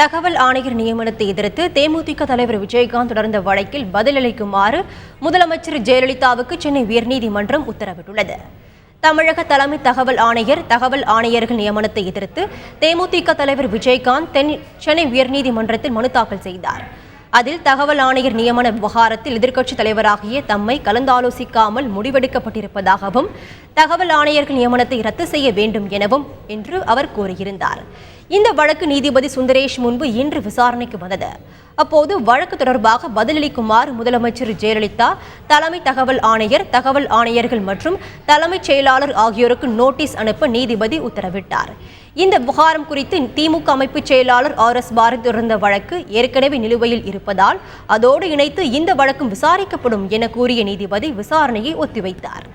தகவல் ஆணையர் நியமனத்தை எதிர்த்து தேமுதிக தலைவர் விஜயகாந்த் தொடர்ந்த வழக்கில் பதிலளிக்குமாறு முதலமைச்சர் ஜெயலலிதாவுக்கு சென்னை உயர்நீதிமன்றம் உத்தரவிட்டுள்ளது. தமிழக தலைமை தகவல் ஆணையர்கள் நியமனத்தை எதிர்த்து தேமுதிக தலைவர் விஜயகாந்த் சென்னை உயர்நீதிமன்றத்தில் மனு தாக்கல் செய்தார். அதில் தகவல் ஆணையர் நியமன விவகாரத்தில் எதிர்க்கட்சித் தலைவராகிய தம்மை கலந்தாலோசிக்காமல் முடிவெடுக்கப்பட்டிருப்பதாகவும் தகவல் ஆணையர்கள் நியமனத்தை ரத்து செய்ய வேண்டும் எனவும் என்று அவர் கூறியிருந்தார். இந்த வழக்கு நீதிபதி சுந்தரேஷ் முன்பு இன்று விசாரணைக்கு வந்தது. அப்போது வழக்கு தொடர்பாக பதிலளிக்குமாறு முதலமைச்சர் ஜெயலலிதா தலைமை தகவல் ஆணையர்கள் மற்றும் தலைமைச் செயலாளர் ஆகியோருக்கு நோட்டீஸ் அனுப்ப நீதிபதி உத்தரவிட்டார். இந்த விவகாரம் குறித்து திமுக அமைப்பு செயலாளர் RS பாரதி தொடர்ந்த வழக்கு ஏற்கனவே நிலுவையில் இருப்பதால் அதோடு இணைத்து இந்த வழக்கும் விசாரிக்கப்படும் என கூறிய நீதிபதி விசாரணையை ஒத்திவைத்தார்.